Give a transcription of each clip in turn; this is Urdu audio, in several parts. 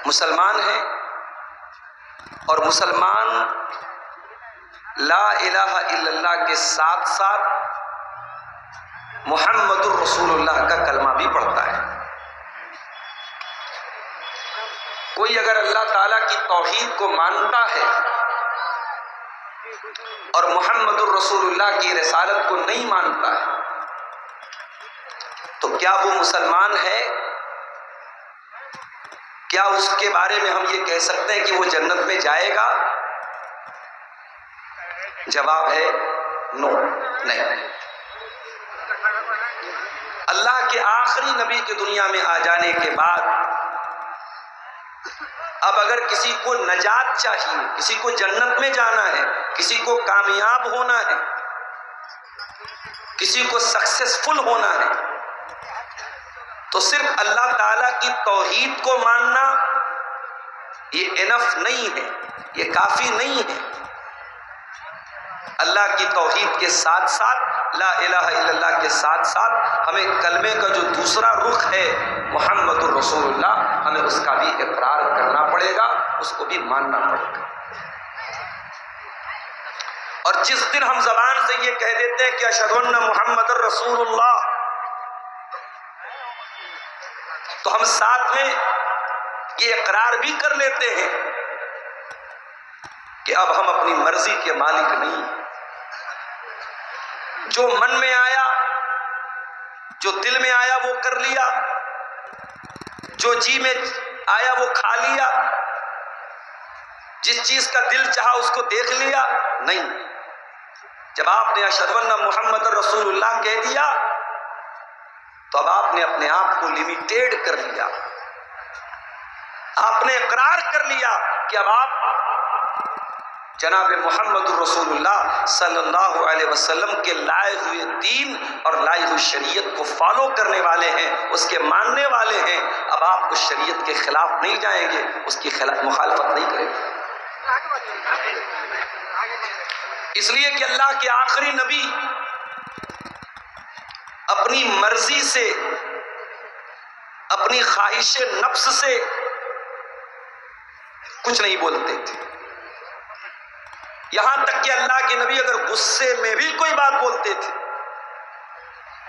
مسلمان ہیں اور مسلمان لا الہ الا اللہ کے ساتھ ساتھ محمد الرسول اللہ کا کلمہ بھی پڑھتا ہے۔ کوئی اگر اللہ تعالیٰ کی توحید کو مانتا ہے اور محمد الرسول اللہ کی رسالت کو نہیں مانتا ہے تو کیا وہ مسلمان ہے؟ کیا اس کے بارے میں ہم یہ کہہ سکتے ہیں کہ وہ جنت میں جائے گا؟ جواب ہے نو، نہیں۔ اللہ کے آخری نبی کے دنیا میں آ جانے کے بعد اب اگر کسی کو نجات چاہیے، کسی کو جنت میں جانا ہے، کسی کو کامیاب ہونا ہے، کسی کو سکسیسفل ہونا ہے، تو صرف اللہ تعالیٰ کی توحید کو ماننا یہ انف نہیں ہے، یہ کافی نہیں ہے۔ اللہ کی توحید کے ساتھ ساتھ، لا الہ الا اللہ کے ساتھ ساتھ ہمیں کلمے کا جو دوسرا رخ ہے محمد الرسول اللہ، ہمیں اس کا بھی اقرار کرنا پڑے گا، اس کو بھی ماننا پڑے گا۔ اور جس دن ہم زبان سے یہ کہہ دیتے ہیں کہ اشہد ان محمد الرسول اللہ، تو ہم ساتھ میں یہ اقرار بھی کر لیتے ہیں کہ اب ہم اپنی مرضی کے مالک نہیں ہیں۔ جو من میں آیا، جو دل میں آیا وہ کر لیا، جو جی میں آیا وہ کھا لیا، جس چیز کا دل چاہا اس کو دیکھ لیا، نہیں۔ جب آپ نے اشہد ان محمد رسول اللہ کہہ دیا تو اب آپ نے اپنے آپ کو لیمیٹیڈ کر لیا، آپ نے اقرار کر لیا کہ اب آپ جناب محمد الرسول اللہ صلی اللہ علیہ وسلم کے لائے ہوئے دین اور لائی ہوئی شریعت کو فالو کرنے والے ہیں، اس کے ماننے والے ہیں۔ اب آپ اس شریعت کے خلاف نہیں جائیں گے، اس کی مخالفت نہیں کریں گے۔ اس لیے کہ اللہ کے آخری نبی اپنی مرضی سے، اپنی خواہش نفس سے کچھ نہیں بولتے تھے۔ یہاں تک کہ اللہ کے نبی اگر غصے میں بھی کوئی بات بولتے تھے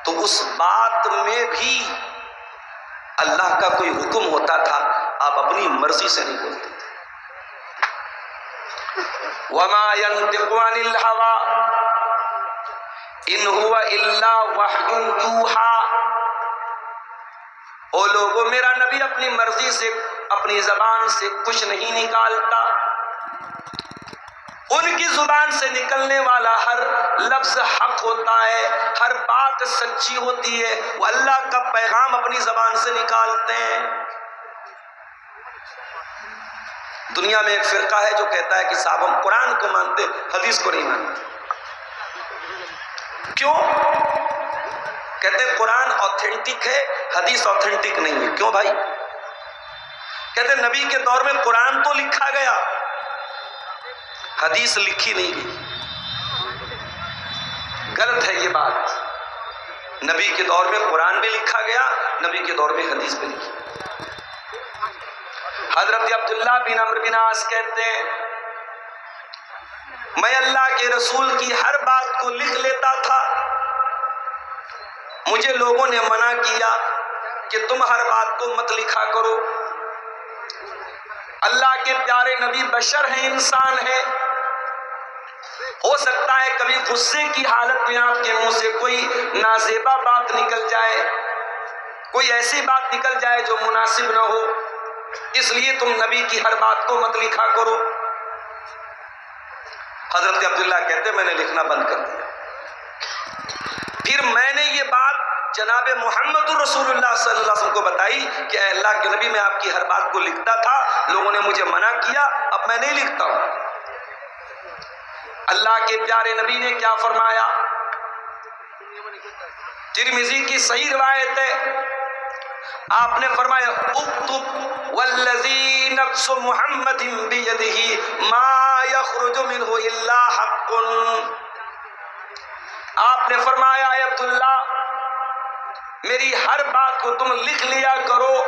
تو اس بات میں بھی اللہ کا کوئی حکم ہوتا تھا، آپ اپنی مرضی سے نہیں بولتے تھے۔ وَمَا يَنطِقُ عَنِ الْهَوَىٰ إِنْ هُوَ إِلَّا وَحْيٌ يُوحَىٰ۔ او لوگو، میرا نبی اپنی مرضی سے، اپنی زبان سے کچھ نہیں نکالتا۔ ان کی زبان سے نکلنے والا ہر لفظ حق ہوتا ہے، ہر بات سچی ہوتی ہے، وہ اللہ کا پیغام اپنی زبان سے نکالتے ہیں۔ دنیا میں ایک فرقہ ہے جو کہتا ہے کہ صاحب ہم قرآن کو مانتے، حدیث کو نہیں مانتے۔ کیوں؟ کہتے ہیں قرآن آتھینٹک ہے، حدیث آتھینٹک نہیں ہے۔ کیوں بھائی؟ کہتے ہیں نبی کے دور میں قرآن تو لکھا گیا، حدیث لکھی نہیں گئی۔ غلط ہے یہ بات۔ نبی کے دور میں قرآن بھی لکھا گیا، نبی کے دور میں حدیث بھی لکھی۔ حضرت عبداللہ بن عمرو بن عاص کہتے ہیں میں اللہ کے رسول کی ہر بات کو لکھ لیتا تھا، مجھے لوگوں نے منع کیا کہ تم ہر بات کو مت لکھا کرو۔ اللہ کے پیارے نبی بشر ہیں، انسان ہیں، ہو سکتا ہے کبھی غصے کی حالت میں آپ کے منہ سے کوئی نازیبا بات نکل جائے، کوئی ایسی بات نکل جائے جو مناسب نہ ہو، اس لیے تم نبی کی ہر بات کو مت لکھا کرو۔ حضرت عبداللہ کہتے میں نے لکھنا بند کر دیا۔ پھر میں نے یہ بات جناب محمد رسول اللہ صلی اللہ علیہ وسلم کو بتائی کہ اے اللہ کے نبی، میں آپ کی ہر بات کو لکھتا تھا، لوگوں نے مجھے منع کیا، اب میں نہیں لکھتا ہوں۔ اللہ کے پیارے نبی نے کیا فرمایا؟ ترمذی کی صحیح روایت ہے، آپ نے فرمایا اکتب والذی نفس محمد بیدہ ما یخرج منہ الا حق۔ آپ نے فرمایا اے عبداللہ، میری ہر بات کو تم لکھ لیا کرو،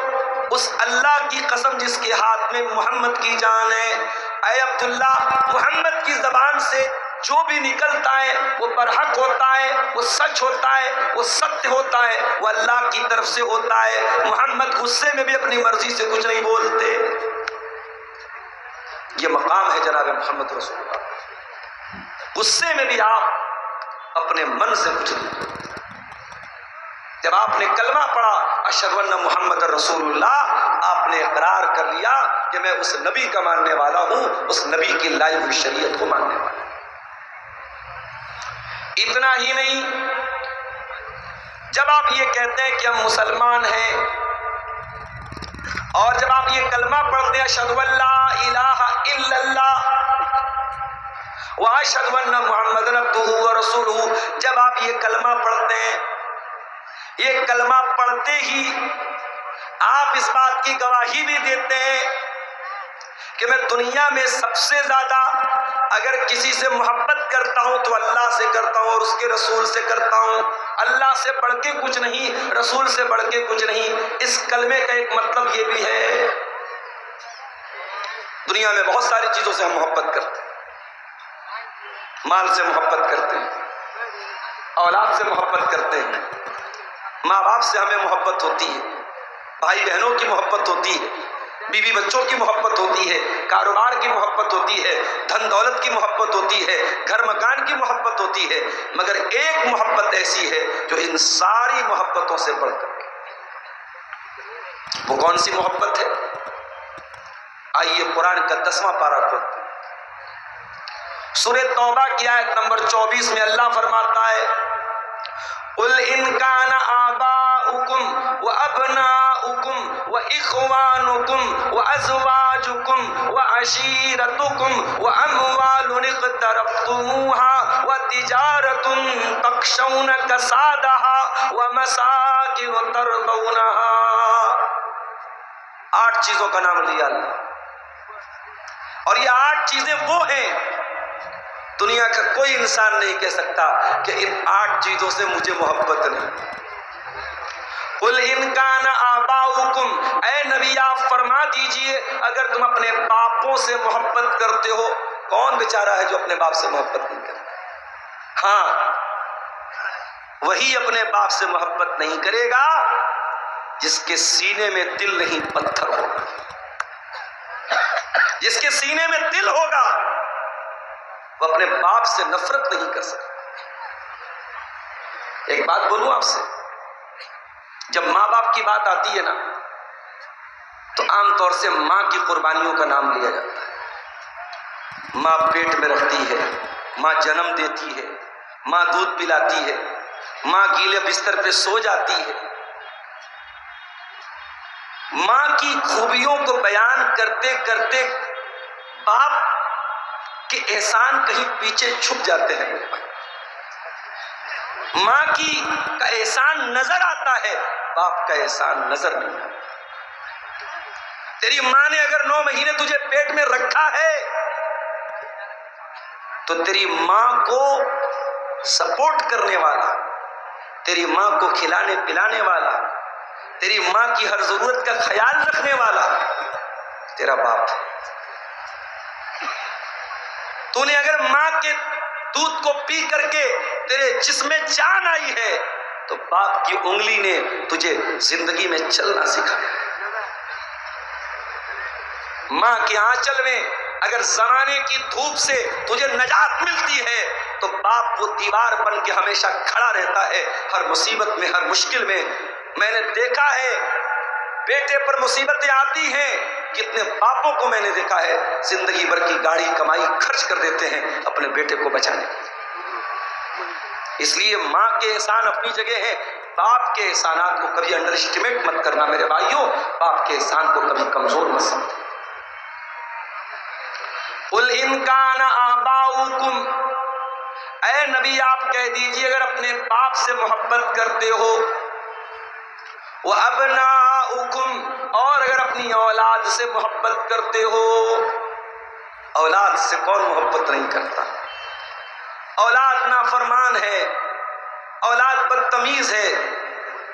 اس اللہ کی قسم جس کے ہاتھ میں محمد کی جان ہے، اے عبداللہ، محمد کی زبان سے جو بھی نکلتا ہے وہ برحق ہوتا ہے، وہ سچ ہوتا ہے، وہ ستیہ ہوتا ہے، وہ اللہ کی طرف سے ہوتا ہے۔ محمد غصے میں بھی اپنی مرضی سے کچھ نہیں بولتے۔ یہ مقام ہے جناب محمد رسول اللہ، غصے میں بھی آپ اپنے من سے کچھ نہیں بولتے۔ جب آپ نے کلمہ پڑھا اشہد ان محمد رسول اللہ، آپ نے اقرار کر لیا کہ میں اس نبی کا ماننے والا ہوں، اس نبی کی لائی ہوئی شریعت کو ماننے والا ہوں۔ اتنا ہی نہیں، جب آپ یہ کہتے ہیں کہ ہم مسلمان ہیں، اور جب آپ یہ کلمہ پڑھتے ہیں اشہد ان لا الہ الا اللہ واشہد ان محمد عبدہ ورسولہ، جب آپ یہ کلمہ پڑھتے ہیں، یہ کلمہ پڑھتے ہی آپ اس بات کی گواہی بھی دیتے ہیں کہ میں دنیا میں سب سے زیادہ اگر کسی سے محبت کرتا ہوں تو اللہ سے کرتا ہوں اور اس کے رسول سے کرتا ہوں، اللہ سے بڑھ کے کچھ نہیں، رسول سے بڑھ کے کچھ نہیں۔ اس کلمے کا ایک مطلب یہ بھی ہے، دنیا میں بہت ساری چیزوں سے ہم محبت کرتے ہیں، مال سے محبت کرتے ہیں، اولاد سے محبت کرتے ہیں، ماں باپ سے ہمیں محبت ہوتی ہے، بھائی بہنوں کی محبت ہوتی ہے، بیوی بچوں کی محبت ہوتی ہے، کاروبار کی محبت ہوتی ہے، دھن دولت کی محبت ہوتی ہے، گھر مکان کی محبت ہوتی ہے، مگر ایک محبت ایسی ہے جو ان ساری محبتوں سے بڑھ کر کے، وہ کون سی محبت ہے؟ آئیے قرآن کا 10واں پارہ پڑھتے ہیں۔ سورہ توبہ کی آیت نمبر 24 میں اللہ فرماتا ہے قُلْ إِنْ كَانَ آبَاؤُكُمْ وَأَبْنَاؤُكُمْ وَإِخْوَانُكُمْ وَأَزْوَاجُكُمْ وَعَشِيرَتُكُمْ وَأَمْوَالٌ اقْتَرَفْتُمُوهَا وَتِجَارَةٌ تَخْشَوْنَ كَسَادَهَا وَمَسَاكِنُ تَرْضَوْنَهَا، 8 چیزوں کا نام لیا اللہ، اور یہ 8 چیزیں وہ ہیں دنیا کا کوئی انسان نہیں کہہ سکتا کہ ان 8 چیزوں سے مجھے محبت نہیں۔ قُلْ إِنْ كَانَ آبَاؤُكُمْ، اے نبی آپ فرما دیجئے اگر تم اپنے باپوں سے محبت کرتے ہو، کون بیچارہ ہے جو اپنے باپ سے محبت نہیں کرتا؟ ہاں، وہی اپنے باپ سے محبت نہیں کرے گا جس کے سینے میں دل نہیں پتھر ہوگا، جس کے سینے میں دل ہوگا وہ اپنے باپ سے نفرت نہیں کر سکتا۔ ایک بات بولوں آپ سے، جب ماں باپ کی بات آتی ہے نا تو عام طور سے ماں کی قربانیوں کا نام لیا جاتا ہے۔ ماں پیٹ میں رکھتی ہے، ماں جنم دیتی ہے، ماں دودھ پلاتی ہے، ماں گیلے بستر پہ سو جاتی ہے۔ ماں کی خوبیوں کو بیان کرتے کرتے باپ کے احسان کہیں پیچھے چھپ جاتے ہیں میرے بھائی۔ ماں کا احسان نظر آتا ہے، باپ کا احسان نظر نہیں آتا۔ تیری ماں نے اگر 9 مہینے تجھے پیٹ میں رکھا ہے تو تیری ماں کو سپورٹ کرنے والا، تیری ماں کو کھلانے پلانے والا، تیری ماں کی ہر ضرورت کا خیال رکھنے والا تیرا باپ ہے۔ تو نے اگر ماں کے دودھ کو پی کر کے تیرے جسم میں جان آئی ہے تو باپ کی انگلی نے تجھے زندگی میں چلنا سکھایا ہے۔ ماں کے آنچل میں اگر زمانے کی دھوپ سے تجھے نجات ملتی ہے تو باپ وہ دیوار بن کے ہمیشہ کھڑا رہتا ہے ہر مصیبت میں، ہر مشکل میں۔ میں نے دیکھا ہے بیٹے پر مصیبتیں آتی ہیں، کتنے باپوں کو میں نے دیکھا ہے زندگی بھر کی گاڑی کمائی خرچ کر دیتے ہیں اپنے بیٹے کو بچانے کے لیے۔ اس لیے ماں کے احسان اپنی جگہ ہے، باپ کے احسانات کو کبھی انڈر اسٹیمیٹ مت کرنا میرے بھائیوں، باپ کے احسان کو کبھی کمزور مت سمجھنا۔ قُلْ إِنْ كَانَ آبَاؤُكُمْ، اے نبی آپ کہہ دیجئے اگر اپنے باپ سے محبت کرتے ہو، وَأَبْنَاؤُكُمْ، اور اگر اپنی اولاد سے محبت کرتے ہو۔ اولاد سے کون محبت نہیں کرتا؟ اولاد نافرمان ہے، اولاد بدتمیز ہے،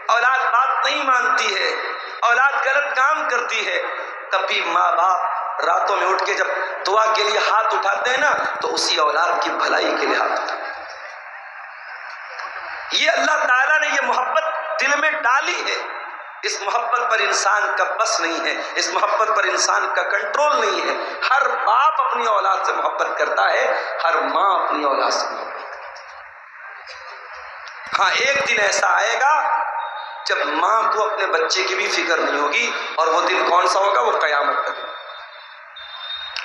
اولاد بات نہیں مانتی ہے، اولاد غلط کام کرتی ہے، تب بھی ماں باپ راتوں میں اٹھ کے جب دعا کے لیے ہاتھ اٹھاتے ہیں نا تو اسی اولاد کی بھلائی کے لیے ہاتھ اٹھاتے ہیں۔ یہ اللہ تعالیٰ نے یہ محبت دل میں ڈالی ہے، اس محبت پر انسان کا بس نہیں ہے، اس محبت پر انسان کا کنٹرول نہیں ہے۔ ہر باپ اپنی اولاد سے محبت کرتا ہے، ہر ماں اپنی اولاد سے محبت کرتی ہے۔ ہاں ایک دن ایسا آئے گا جب ماں کو اپنے بچے کی بھی فکر نہیں ہوگی، اور وہ دن کون سا ہوگا؟ وہ قیامت کا دن۔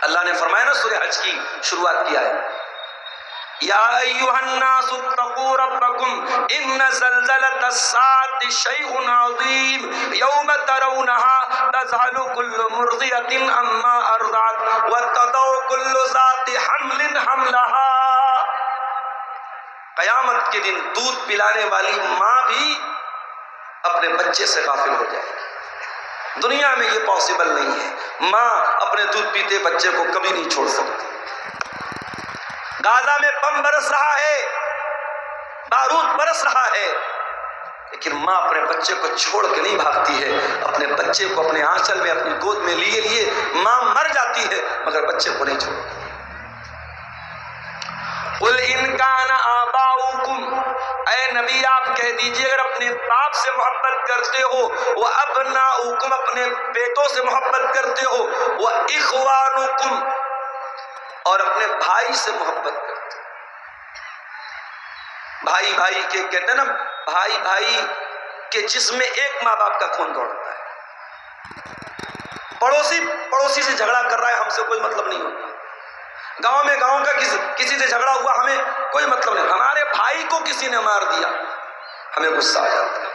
اللہ نے فرمایا نا سورہ حج کی شروعات کی آیت، یا ایھا الناس اتقوا ربکم ان زلزلۃ الساعۃ شیء عظیم یوم ترونها تذہل کل مرضعۃ عما ارضعت وتضع کل ذات حمل حملها۔ قیامت کے دن دودھ پلانے والی ماں بھی اپنے بچے سے غافل ہو جائے گی۔ دنیا میں یہ پاسبل نہیں ہے، ماں اپنے دودھ پیتے بچے کو کبھی نہیں چھوڑ سکتی۔ غازہ میں بم برس رہا ہے، بارود برس رہا ہے، لیکن ماں اپنے بچے کو چھوڑ کے نہیں بھاگتی ہے، اپنے بچے کو اپنے آنچل میں اپنی گود میں لیے ماں مر جاتی ہے مگر بچے کو نہیں چھوڑتی۔ قل ان کان آباؤکم، اے نبی آپ کہہ دیجئے اگر اپنے باپ سے محبت کرتے ہو، وابناؤکم اپنے بیٹوں سے محبت کرتے ہو، واخوانکم اور اپنے بھائی سے محبت کرتے ہو۔ بھائی بھائی کے کہتے ہیں نا، بھائی بھائی کے جسم میں ایک ماں باپ کا خون دوڑتا ہے۔ پڑوسی سے جھگڑا کر رہا ہے، ہم سے کوئی مطلب نہیں ہوتا۔ گاؤں میں گاؤں کا کسی سے جھگڑا ہوا، ہمیں کوئی مطلب نہیں۔ ہمارے بھائی کو کسی نے مار دیا، ہمیں غصہ آ جاتا ہے۔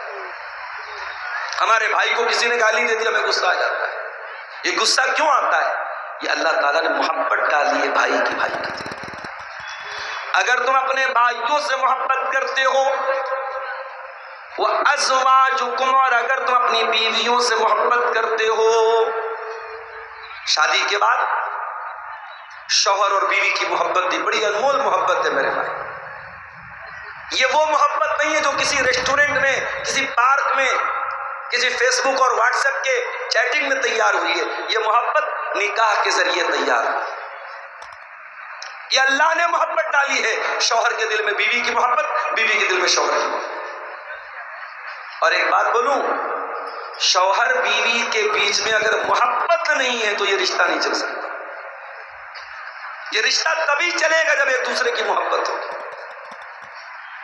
ہمارے بھائی کو کسی نے گالی دے دی، ہمیں غصہ آ جاتا ہے۔ یہ غصہ کیوں آتا ہے؟ یہ اللہ تعالیٰ نے محبت ڈالی ہے بھائی کی دل۔ اگر تم اپنے بھائیوں سے محبت کرتے ہو، وَأَزْوَاجُكُمْ اور اگر تم اپنی بیویوں سے محبت کرتے ہو، شادی کے بعد شوہر اور بیوی کی محبت بھی بڑی انمول محبت ہے میرے بھائی۔ یہ وہ محبت نہیں ہے جو کسی ریسٹورنٹ میں، کسی پارک میں، کسی فیس بک اور واٹس ایپ کے چیٹنگ میں تیار ہوئی ہے۔ یہ محبت نکاح کے ذریعے تیار ہے۔ یہ اللہ نے محبت ڈالی ہے، شوہر کے دل میں بیوی کی محبت، بیوی کے دل میں شوہر کی محبت۔ اور ایک بات بولوں، شوہر بیوی کے بیچ میں اگر محبت نہیں ہے تو یہ رشتہ نہیں چل سکتا۔ یہ رشتہ تبھی چلے گا جب ایک دوسرے کی محبت ہوگی۔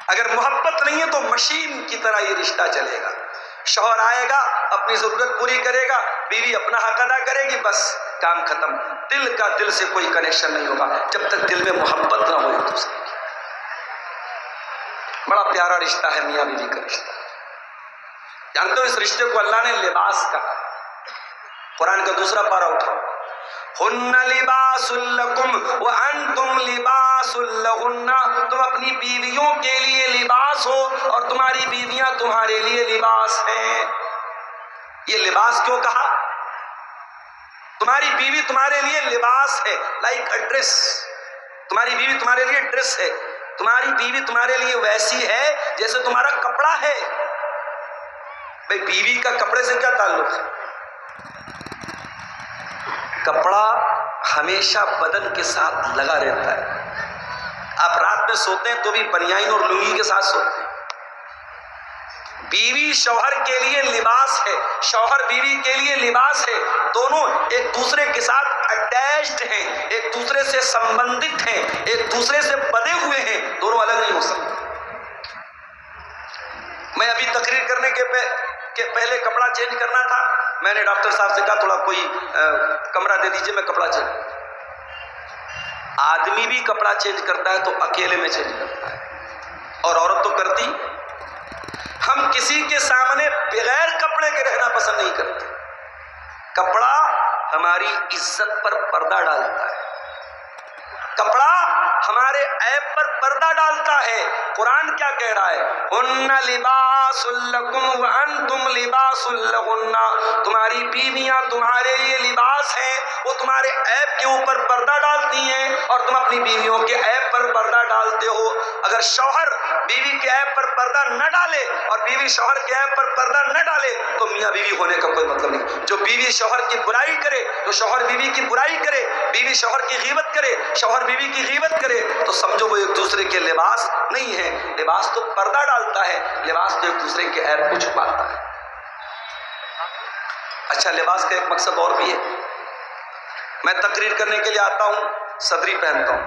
اگر محبت نہیں ہے تو مشین کی طرح یہ رشتہ چلے گا۔ شوہر آئے گا، اپنی ضرورت پوری کرے گا، بیوی اپنا حق ادا کرے گی، بس کام ختم۔ دل کا دل سے کوئی کنیکشن نہیں ہوگا جب تک دل میں محبت نہ ہو ایک دوسرے کی۔ بڑا پیارا رشتہ ہے میاں بیوی کا رشتہ۔ جانتے ہو اس رشتے کو اللہ نے لباس کہا۔ قرآن کا دوسرا پارہ اٹھاؤ، ہن لباس لکم وانتم لباس لہن، تم اپنی بیویوں کے لیے لباس ہو اور تمہاری بیویاں تمہارے لیے لباس ہیں۔ یہ لباس کیوں کہا؟ تمہاری بیوی تمہارے لیے لباس ہے، لائک اے ڈریس۔ تمہاری بیوی تمہارے لیے ڈریس ہے، تمہاری بیوی تمہارے لیے ویسی ہے جیسے تمہارا کپڑا ہے۔ بھئی بیوی کا کپڑے سے کیا تعلق ہے؟ کپڑا ہمیشہ بدن کے ساتھ لگا رہتا ہے۔ آپ رات میں سوتے ہیں تو بھی بنیان اور لنگی کے ساتھ سوتے ہیں۔ بیوی شوہر کے لیے لباس ہے، شوہر بیوی کے لیے لباس ہے۔ دونوں ایک دوسرے کے ساتھ اٹیچڈ ہیں، ایک دوسرے سے سمبندھت ہیں، ایک دوسرے سے بدے ہوئے ہیں، دونوں الگ نہیں ہو سکتے۔ میں ابھی تقریر کرنے کے پہلے کپڑا چینج کرنا تھا، میں نے ڈاکٹر صاحب سے کہا تھوڑا کوئی کمرہ دے دیجئے، میں کپڑا چینج۔ آدمی بھی کپڑا چینج کرتا ہے تو اکیلے میں چینج کرتا ہے، اور عورت تو کرتی۔ ہم کسی کے سامنے بغیر کپڑے کے رہنا پسند نہیں کرتے۔ کپڑا ہماری عزت پر پردہ ڈالتا ہے، کپڑا ہمارے عیب پر پردہ ڈالتا ہے۔ قرآن کیا کہہ رہا ہے؟ ہن لباس لباس لکم وانتم لباس لہن، تمہاری بیویاں تمہارے لیے لباس ہیں، وہ تمہارے عیب کے اوپر پردہ ڈالتی ہیں اور تم اپنی بیویوں کے عیب پر پردہ ڈالتے ہو۔ اگر شوہر بیوی کے عیب پر پردہ نہ ڈالے اور بیوی شوہر کے عیب پر پردہ نہ ڈالے تو میاں بیوی ہونے کا کوئی مطلب نہیں۔ جو بیوی شوہر کی برائی کرے، جو شوہر بیوی کی برائی کرے، بیوی شوہر کی غیبت کرے، شوہر بیوی کی غیبت کرے، تو سمجھو وہ ایک دوسرے کے لباس نہیں ہے۔ لباس تو پردہ ڈالتا ہے، لباس تو ایک دوسرے کے عیب کو چھپاتا ہے۔ اچھا، لباس کا ایک مقصد اور بھی ہے۔ میں تقریر کرنے کے لیے آتا ہوں، صدری پہنتا ہوں،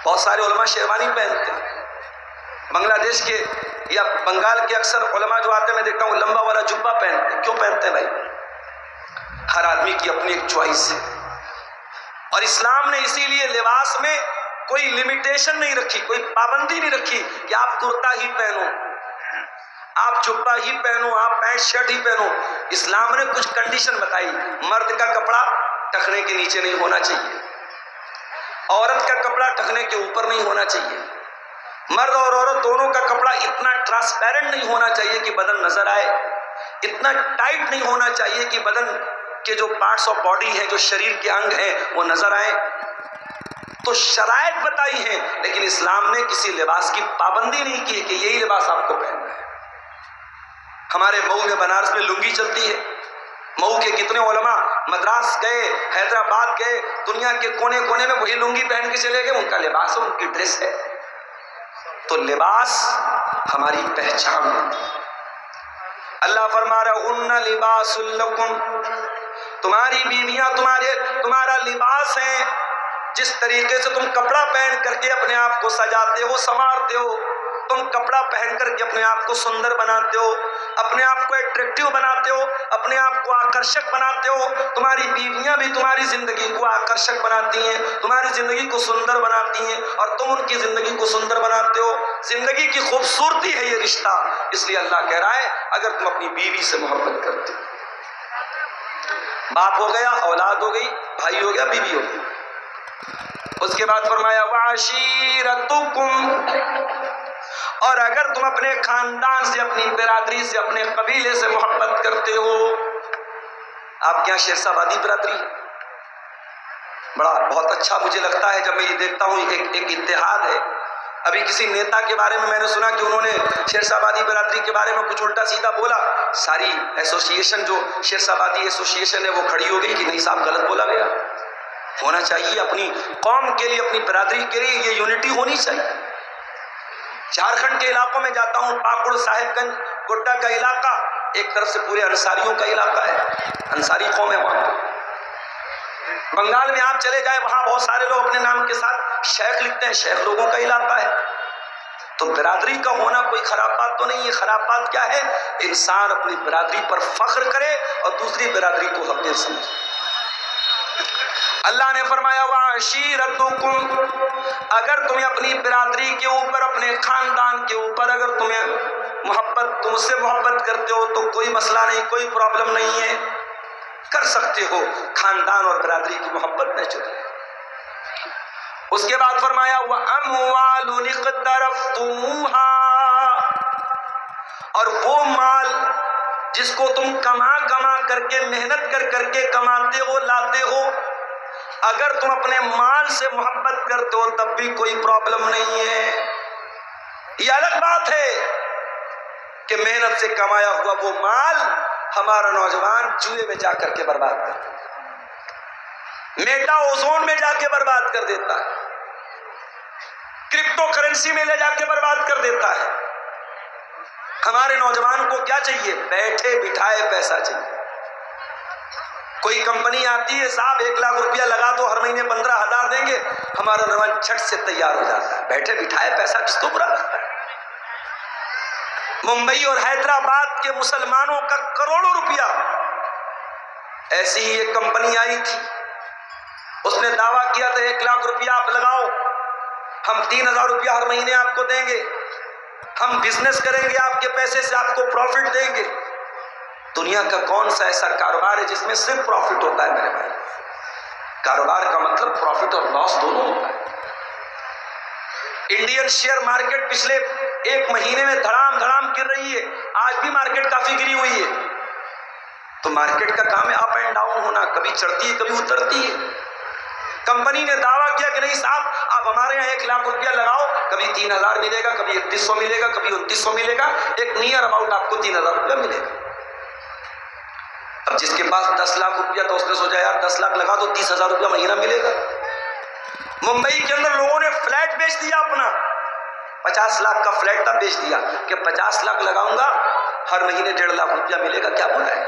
بہت سارے علماء شیروانی پہنتے ہیں۔ بنگلہ دیش کے یا بنگال کے اکثر علماء جو آتے ہیں میں دیکھتا ہوں لمبا والا جبہ پہنتے ہیں۔ کیوں پہنتے ہیں بھائی؟ ہر آدمی کی اپنی ایک چوائس ہے، اور اسلام نے اسی لیے لباس میں کوئی لمیٹیشن نہیں رکھی، کوئی پابندی نہیں رکھی کہ آپ کرتا ہی پہنو، آپ جبہ ہی پہنو، آپ پینٹ شرٹ ہی پہنو۔ اسلام نے کچھ کنڈیشن بتائی۔ مرد کا کپڑا ٹخنے کے نیچے نہیں ہونا چاہیے، عورت کا کپڑا ٹخنے کے اوپر نہیں ہونا چاہیے، مرد اور عورت دونوں کا کپڑا اتنا ٹرانسپیرنٹ نہیں ہونا چاہیے کہ بدن نظر آئے، اتنا ٹائٹ نہیں ہونا چاہیے کہ بدن کے جو پارٹس آف باڈی ہیں، جو شریر کے انگ ہیں وہ نظر آئے۔ تو شرائط بتائی ہیں، لیکن اسلام نے کسی لباس کی پابندی نہیں کی کہ یہی لباس آپ کو پہننا ہے۔ ہمارے مئو میں بنارس میں لنگی چلتی ہے۔ مئو کے کتنے علماء مدراس گئے، حیدرآباد گئے، دنیا کے کونے کونے میں وہی لنگی پہن کے چلے گئے، ان کا لباس ہے، ان کی ڈریس ہے۔ تو لباس ہماری پہچان ہے۔ اللہ فرما رہا ان لباس لکم، تمہاری بیویاں تمہارا لباس ہیں۔ جس طریقے سے تم کپڑا پہن کر کے اپنے آپ کو سجاتے ہو، سنوارتے ہو، تم کپڑا پہن کر کے اپنے آپ کو سندر بناتے ہو، اپنے آپ کو اٹریکٹیو بناتے ہو، اپنے آپ کو آکرشک بناتے ہو، تمہاری بیویاں بھی تمہاری زندگی کو آکرشک بناتی ہیں، تمہاری زندگی کو سندر بناتی ہیں، اور تم ان کی زندگی کو سندر بناتے ہو۔ زندگی کی خوبصورتی ہے یہ رشتہ، اس لیے اللہ کہہ رہا ہے اگر تم اپنی بیوی سے محبت کرتے ہو، باپ ہو گیا، اولاد ہو گئی، بھائی ہو گیا، بیوی ہو گئی۔ اس کے بعد فرمایا وعشیرتکم، اور اگر تم اپنے خاندان سے، اپنی برادری سے، اپنے قبیلے سے محبت کرتے ہو۔ آپ کے یہاں شیرشاہ آبادی برادری بہت اچھا مجھے لگتا ہے جب میں یہ دیکھتا ہوں، ایک اتحاد ہے۔ ابھی کسی نیتا کے بارے میں نے سنا کہ انہوں نے شیرشاہ آبادی برادری کے بارے میں کچھ الٹا سیدھا بولا، ساری ایسوسیشن جو شیرشاہ آبادی ایسوسیشن ہے وہ کھڑی ہو گئی کہ نہیں صاحب غلط بولا گیا۔ ہونا چاہیے اپنی قوم کے لیے، اپنی برادری کے لیے یہ یونٹی ہونی چاہیے۔ جھارکھنڈ کے علاقوں میں جاتا ہوں، پاکڑ، صاحب گنج، گڈا کا علاقہ ایک طرف سے پورے انصاریوں کا علاقہ ہے، انصاری قوم ہے وہاں۔ بنگال میں آپ چلے جائیں، وہاں بہت سارے لوگ اپنے نام کے ساتھ شیخ لکھتے ہیں، شیخ لوگوں کا علاقہ ہے۔ تو برادری کا ہونا کوئی خراب بات تو نہیں ہے۔ خراب بات کیا ہے؟ انسان اپنی برادری پر فخر کرے اور دوسری برادری کو حقیر سمجھے۔ اللہ نے فرمایا وعشیرتکم، اگر تمہیں اپنی برادری کے اوپر، اپنے خاندان کے اوپر اگر تمہیں محبت، تم سے محبت کرتے ہو تو کوئی مسئلہ نہیں، کوئی پرابلم نہیں ہے، کر سکتے ہو۔ خاندان اور برادری کی محبت نیچرل ہے۔ اس کے بعد فرمایا وَأَمْوَالٌ اقْتَرَفْتُمُوهَا، اور وہ مال جس کو تم کما کر کے، محنت کر کے کماتے ہو، لاتے ہو، اگر تم اپنے مال سے محبت کرتے ہو تب بھی کوئی پرابلم نہیں ہے۔ یہ الگ بات ہے کہ محنت سے کمایا ہوا وہ مال ہمارا نوجوان جوئے میں جا کر کے برباد کر دیتا ہے، میٹا اوزون میں جا کے برباد کر دیتا ہے، کرپٹو کرنسی میں لے جا کے برباد کر دیتا ہے۔ ہمارے نوجوان کو کیا چاہیے؟ بیٹھے بٹھائے پیسہ چاہیے۔ کوئی کمپنی آتی ہے، صاحب 1 لاکھ روپیہ لگا دو، ہر مہینے 15,000 دیں گے، ہمارا نوجوان چھٹ سے تیار ہو جاتا ہے۔ بیٹھے بٹھائے پیسہ کس تو برا لگتا ہے؟ ممبئی اور حیدرآباد کے مسلمانوں کا کروڑوں روپیہ، ایسی ہی ایک کمپنی آئی تھی، اس نے دعویٰ کیا تھا 1 لاکھ روپیہ آپ لگاؤ، ہم 3,000 روپیہ ہر مہینے آپ کو دیں گے، ہم بزنس کریں گے، آپ کے پیسے سے آپ کو پروفٹ دیں گے۔ دنیا کا کون سا ایسا کاروبار ہے جس میں صرف پروفٹ ہوتا ہے؟ میرے بھائی، کاروبار کا مطلب پروفٹ اور لاس دونوں ہوتا ہے۔ انڈین شیئر مارکیٹ پچھلے ایک مہینے میں دھڑام دھڑام گر رہی ہے، آج بھی مارکیٹ کافی گری ہوئی ہے۔ تو مارکیٹ کا کام ہے اپ اینڈ ڈاؤن ہونا، کبھی چڑھتی ہے کبھی اترتی ہے۔ کمپنی نے دعویٰ کیا کہ نہیں صاحب آپ ہمارے یہاں 1 لاکھ روپیہ لگاؤ، کبھی 3,000 ملے گا، کبھی 3,100 ملے گا، کبھی 2,900 ملے گا، ایک نیئر اباؤٹ آپ کو 3,000 روپیہ ملے گا۔ اب جس کے پاس 10 لاکھ روپیہ تو اس نے سوچا یار 10 لاکھ لگا تو 30,000 روپیہ مہینہ ملے گا۔ ممبئی کے اندر لوگوں نے فلیٹ بیچ دیا اپنا، 50 لاکھ کا فلیٹ تب بیچ دیا کہ 50 لاکھ لگاؤں گا ہر مہینے 1.5 لاکھ روپیہ ملے گا، کیا بولا ہے۔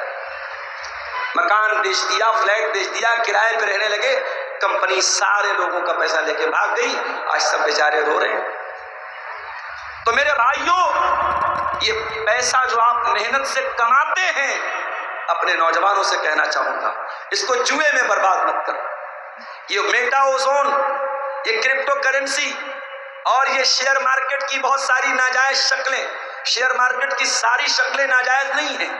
مکان بیچ دیا، فلیٹ بیچ دیا، کرائے پہ رہنے لگے، کمپنی سارے لوگوں کا پیسہ لے کے بھاگ گئی، آج سب بیچارے رو رہے ہیں۔ تو میرے بھائیوں، یہ پیسہ جو آپ محنت سے کماتے ہیں، اپنے نوجوانوں سے کہنا چاہوں گا اس کو جوئے میں برباد مت کرو۔ یہ میٹا اوزون، یہ کرپٹو کرنسی اور یہ شیئر مارکیٹ کی بہت ساری ناجائز شکلیں، شیئر مارکیٹ کی ساری شکلیں ناجائز نہیں ہیں،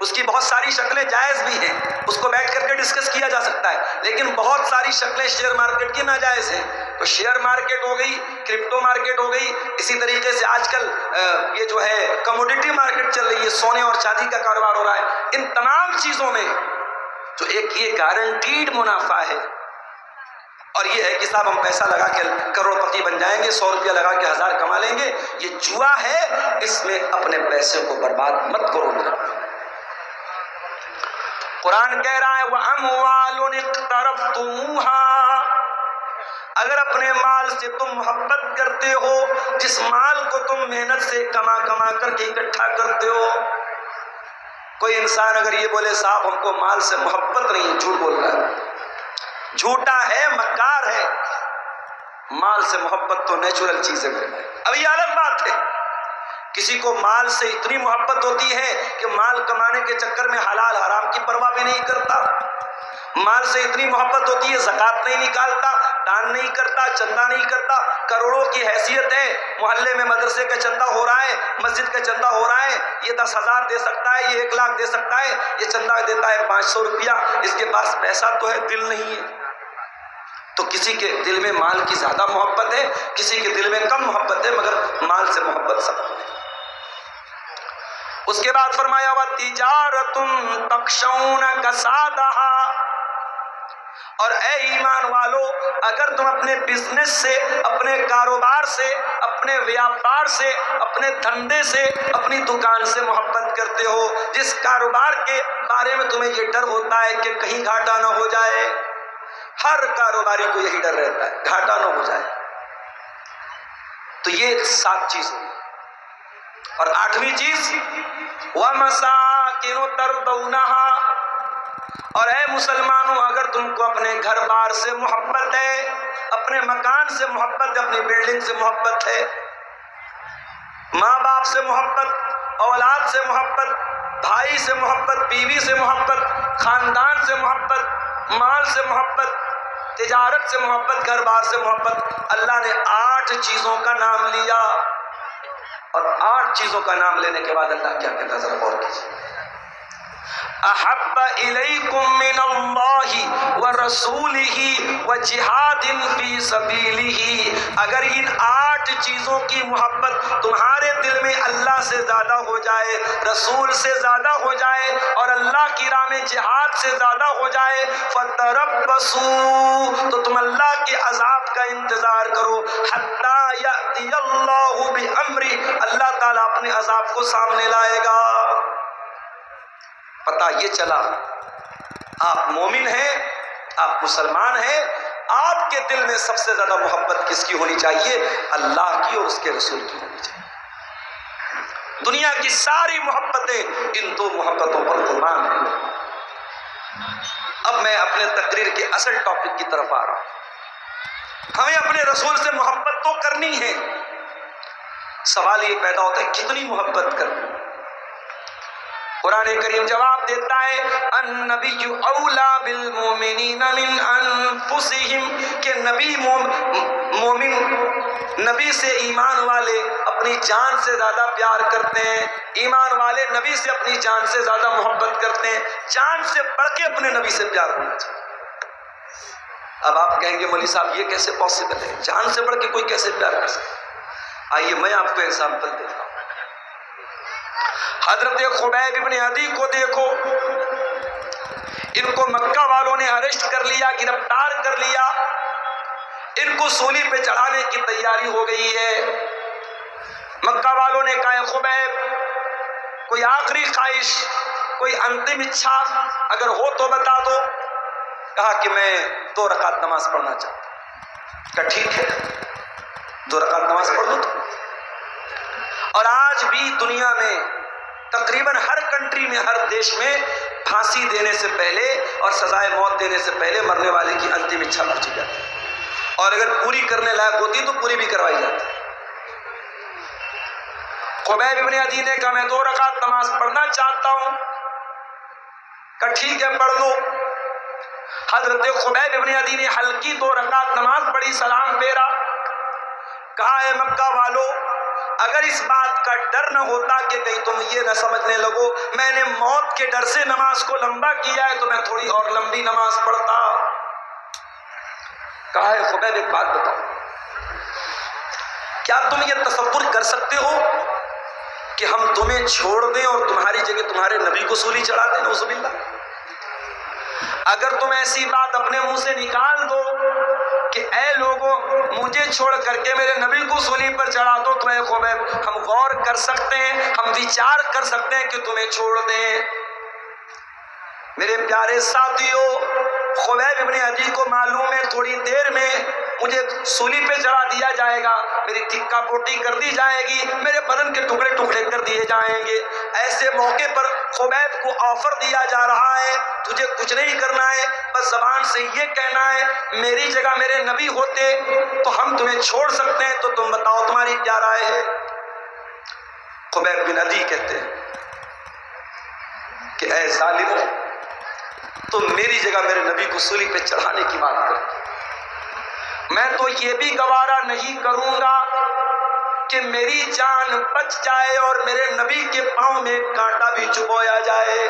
اس کی بہت ساری شکلیں جائز بھی ہیں، اس کو بیٹھ کر کے ڈسکس کیا جا سکتا ہے، لیکن بہت ساری شکلیں شیئر مارکیٹ کی ناجائز ہیں۔ تو شیئر مارکیٹ ہو گئی، کرپٹو مارکیٹ ہو گئی، اسی طریقے سے آج کل یہ جو ہے کموڈیٹی مارکیٹ چل رہی ہے، سونے اور چاندی کا کاروبار ہو رہا ہے، ان تمام چیزوں میں جو ایک یہ گارنٹیڈ منافع ہے، اور یہ ہے کہ صاحب ہم پیسہ لگا کے کروڑ پتی بن جائیں گے، 100 روپیہ لگا کے 1000 کما لیں گے، یہ جوا ہے، اس میں اپنے پیسے کو برباد مت کرو میرا۔ قرآن کہہ رہا ہے وَأَمْوَالٌ اقْتَرَفْتُمُوهَا، اگر اپنے مال سے تم محبت کرتے ہو، جس مال کو تم محنت سے کما کما کر کے اکٹھا کرتے ہو۔ کوئی انسان اگر یہ بولے صاحب ہم کو مال سے محبت نہیں ہے، جھوٹ بول رہا ہے، جھوٹا ہے، مکار ہے۔ مال سے محبت تو نیچرل چیز ہے میرے بھائی۔ اب یہ الگ بات ہے، کسی کو مال سے اتنی محبت ہوتی ہے کہ مال کمانے کے چکر میں حلال حرام کی پرواہ بھی نہیں کرتا، مال سے اتنی محبت ہوتی ہے زکوٰۃ نہیں نکالتا، دان نہیں کرتا، چندہ نہیں کرتا، کروڑوں کی حیثیت ہے، محلے میں مدرسے کا چندہ ہو رہا ہے، مسجد کا چندہ ہو رہا ہے، یہ 10,000 دے سکتا ہے، یہ 1 لاکھ دے سکتا ہے، یہ چندہ دیتا ہے 500 روپیہ، اس کے پاس پیسہ تو ہے، دل نہیں ہے۔ تو کسی کے دل میں مال کی زیادہ محبت ہے، کسی کے دل میں کم محبت ہے، مگر مال سے محبت سب کو ہے۔ اس کے بعد فرمایا وَتِجَارَةٌ تَخْشَوْنَ كَسَادَهَا، اور اے ایمان والو اگر تم اپنے بزنس سے، اپنے کاروبار سے، اپنے ویاپار سے، اپنے دھندے سے، اپنی دکان سے محبت کرتے ہو، جس کاروبار کے بارے میں تمہیں یہ ڈر ہوتا ہے کہ کہیں گھاٹا نہ ہو جائے، ہر کاروباری کو یہی ڈر رہتا ہے گھاٹا نہ ہو جائے، تو یہ 7 چیز ہوئی۔ اور 8ویں چیز وَمَسَاكِنُ تَرْضَوْنَهَا، اور اے مسلمانوں اگر تم کو اپنے گھر بار سے محبت ہے، اپنے مکان سے محبت ہے، اپنی بلڈنگ سے محبت ہے، ماں باپ سے محبت، اولاد سے محبت، بھائی سے محبت، بیوی سے محبت، خاندان سے محبت، مال سے محبت، تجارت سے محبت، گھر بار سے محبت، اللہ نے 8 چیزوں کا نام لیا، اور 8 چیزوں کا نام لینے کے بعد اللہ کیا کہتا ہے ذرا غور کیجیے۔ احب الیکم من اللہ ورسولہ وجہاد فی سبیلہ، اگر ان 8 چیزوں کی محبت تمہارے دل میں اللہ سے زیادہ ہو جائے، رسول سے زیادہ ہو جائے، اور اللہ کی راہ میں جہاد سے زیادہ ہو جائے، فتربصوا، تو تم اللہ کے عذاب کا انتظار کرو، حتی یأتی اللہ بامرہ، اللہ تعالیٰ اپنے عذاب کو سامنے لائے گا۔ پتہ یہ چلا آپ مومن ہیں، آپ مسلمان ہیں، آپ کے دل میں سب سے زیادہ محبت کس کی ہونی چاہیے؟ اللہ کی اور اس کے رسول کی ہونی چاہیے۔ دنیا کی ساری محبتیں ان 2 محبتوں پر قربان ہیں۔ اب میں اپنے تقریر کے اصل ٹاپک کی طرف آ رہا ہوں۔ ہمیں اپنے رسول سے محبت تو کرنی ہے، سوال یہ پیدا ہوتا ہے کتنی محبت کرنی؟ قرآن کریم جواب دیتا ہے النبی اولا بالمؤمنین من انفسہم، کہ نبی مومن نبی سے ایمان والے اپنی جان سے زیادہ پیار کرتے ہیں، ایمان والے نبی سے اپنی جان سے زیادہ محبت کرتے ہیں، جان سے بڑھ کے اپنے نبی سے پیار ہونا چاہیے۔ اب آپ کہیں گے مولوی صاحب یہ کیسے پاسبل ہے، جان سے بڑھ کے کوئی کیسے پیار کر سکتا ہے؟ آئیے میں آپ کو ایگزامپل دیتا ہوں. حضرت خبیب ابن عدی کو دیکھو، ان کو مکہ والوں نے اریسٹ کر لیا، گرفتار کر لیا، ان کو سولی پہ چڑھانے کی تیاری ہو گئی ہے. مکہ والوں نے کہا خبیب کوئی آخری خواہش، کوئی انتم اچھا اگر ہو تو بتا دو. کہا کہ میں 2 رکعت نماز پڑھنا چاہتا ہوں. کہا ٹھیک ہے 2 رکعت نماز پڑھ لو. اور آج بھی دنیا میں تقریباً ہر کنٹری میں، ہر دیش میں پھانسی دینے سے پہلے اور سزائے موت دینے سے پہلے مرنے والے کی انتم اچھا پوچھی جاتی ہے، اور اگر پوری کرنے لائق ہوتی تو پوری بھی کروائی جاتی. خبیب ابن عدی نے کہا میں 2 رکعت نماز پڑھنا چاہتا ہوں. کہا ٹھیک ہے پڑھ لو. حضرت خبیب ابن عدی نے ہلکی 2 رکعت نماز پڑھی، سلام پھیرا. کہا اے مکہ والو، اگر اس بات کا ڈر نہ ہوتا کہ کہیں تم یہ نہ سمجھنے لگو میں نے موت کے ڈر سے نماز کو لمبا کیا ہے تو میں تھوڑی اور لمبی نماز پڑھتا. کہا ہے خبیب ایک بات بتاؤ، کیا تم یہ تصور کر سکتے ہو کہ ہم تمہیں چھوڑ دیں اور تمہاری جگہ تمہارے نبی کو سولی چڑھا دیں؟ نعوذ باللہ. اگر تم ایسی بات اپنے منہ سے نکال دو کہ اے لوگوں مجھے چھوڑ کر کے میرے نبی کو سولی پر چڑھا دو تو اے خبیب ہم غور کر سکتے ہیں، ہم وچار کر سکتے ہیں کہ تمہیں چھوڑ دیں. میرے پیارے ساتھیوں، خبیب ابن عدی کو معلوم ہے تھوڑی دیر میں مجھے سولی پہ چڑھا دیا جائے گا، میری تکا پوٹی کر دی جائے گی، میرے بدن کے ٹکڑے ٹکڑے کر دیے جائیں گے. ایسے موقع پر خبیب کو آفر دیا جا رہا ہے تجھے کچھ نہیں کرنا ہے، بس زبان سے یہ کہنا ہے میری جگہ میرے نبی ہوتے تو ہم تمہیں چھوڑ سکتے ہیں، تو تم بتاؤ تمہاری کیا رائے ہے؟ خبیب بن عدی کہتے ہیں کہ اے ظالموں، تم میری جگہ میرے نبی کو سولی پہ چڑھانے کی بات کرتے، میں تو یہ بھی گوارا نہیں کروں گا کہ میری جان بچ جائے اور میرے نبی کے پاؤں میں کانٹا بھی چبویا جائے.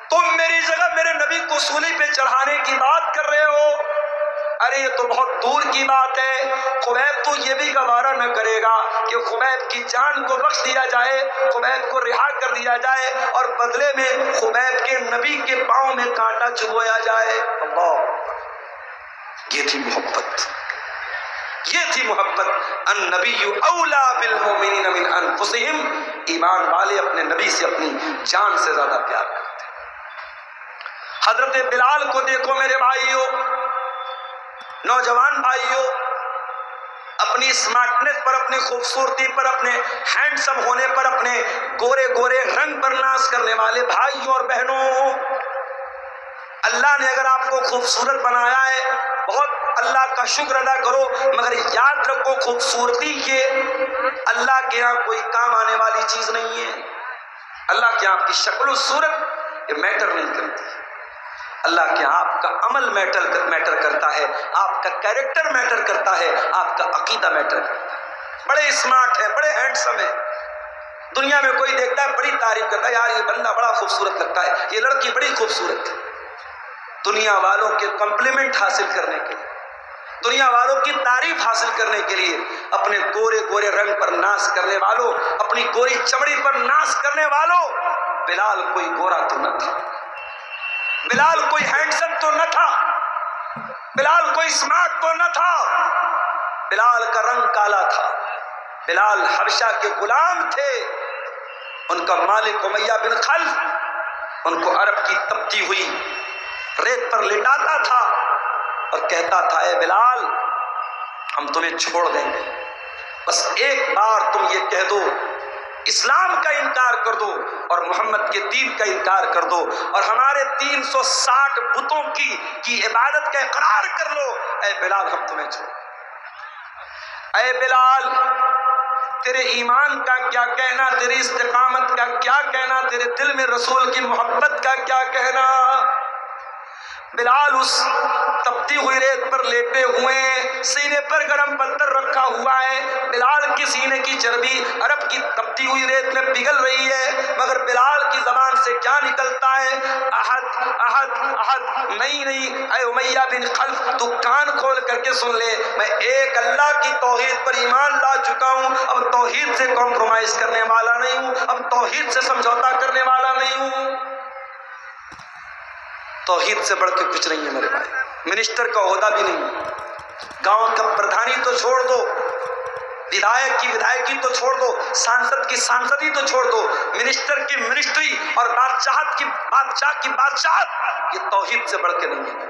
تم میری جگہ میرے نبی کو سولی پہ چڑھانے کی بات کر رہے ہو، ارے یہ تو بہت دور کی بات ہے. خبیب تو یہ بھی گوارا نہ کرے گا کہ خبیب کی جان کو بخش دیا جائے، خبیب کو رہا کر دیا جائے اور بدلے میں خبیب کے نبی کے پاؤں میں کانٹا چبویا جائے. اللہ، یہ تھی محبت، یہ تھی محبت. النبی اولا بالمؤمنین من انفسہم، ایمان والے اپنے نبی سے اپنی جان سے زیادہ پیار کرتے. حضرت بلال کو دیکھو میرے بھائیوں، نوجوان بھائیوں، اپنی اسمارٹنس پر، اپنی خوبصورتی پر، اپنے ہینڈسم ہونے پر، اپنے گورے گورے رنگ پر ناز کرنے والے بھائیوں اور بہنوں، اللہ نے اگر آپ کو خوبصورت بنایا ہے بہت اللہ کا شکر ادا کرو، مگر یاد رکھو خوبصورتی یہ اللہ کے ہاں کوئی کام آنے والی چیز نہیں ہے. اللہ کے ہاں آپ کی شکل و صورت یہ میٹر نہیں کرتی. اللہ کے آپ کا عمل میٹر کرتا ہے، آپ کا کیریکٹر میٹر کرتا ہے، آپ کا عقیدہ میٹر کرتا ہے. بڑے اسمارٹ ہے، بڑے ہینڈسم ہے، دنیا میں کوئی دیکھتا ہے بڑی تعریف کرتا ہے، یار یہ بندہ بڑا خوبصورت لگتا ہے، یہ لڑکی بڑی خوبصورت ہے. دنیا والوں کے کمپلیمنٹ حاصل کرنے کے لیے، دنیا والوں کی تعریف حاصل کرنے کے لیے، اپنے گورے گورے رنگ پر ناز کرنے والوں، اپنی گوری چمڑی پر ناز کرنے والوں، بلال کوئی گورا تو نہ تھا، بلال کوئی ہینڈسم تو نہ تھا، بلال کوئی اسمارٹ تو نہ تھا، بلال کا رنگ کالا تھا. بلال حبشہ کے غلام تھے، ان کا مالک امیہ بن خلف ان کو عرب کی تپتی ہوئی ریت پر لٹاتا تھا اور کہتا تھا اے بلال ہم تمہیں چھوڑ دیں گے، بس ایک بار تم یہ کہہ دو اسلام کا انکار کر دو اور محمد کے دین کا انکار کر دو اور ہمارے 360 بتوں کی عبادت کا اقرار کر لو، اے بلال ہم تمہیں چھوڑ. اے بلال تیرے ایمان کا کیا کہنا، تیری استقامت کا کیا کہنا، تیرے دل میں رسول کی محبت کا کیا کہنا. بلال اس تپتی تپتی ہوئی ریت پر لیٹے ہوئے ہیں، سینے پر گرم پتھر رکھا ہوا ہے، بلال کی سینے کی چربی عرب کی تپتی ہوئی ریت میں پگھل رہی ہے، مگر بلال کی زبان سے کیا نکلتا ہے؟ احد احد احد، نہیں نہیں اے امیہ بن خلف، تو کان کھول کر کے سن لے، میں ایک اللہ کی توحید پر ایمان لا چکا ہوں، اب توحید سے کمپرومائز کرنے والا نہیں ہوں، اب توحید سے سمجھوتا کرنے والا نہیں ہوں۔ توحید سے بڑھ کے کچھ نہیں ہے میرے بھائی، منسٹر کا عہدہ بھی نہیں، گاؤں کا پردھانی تو چھوڑ دو، ودھایک کی ودھایکی تو چھوڑ دو، سانسد کی سانسدی تو چھوڑ دو، منسٹر کی منسٹری اور بادشاہ کی بادشاہت، یہ توحید سے بڑھ کے نہیں ہے۔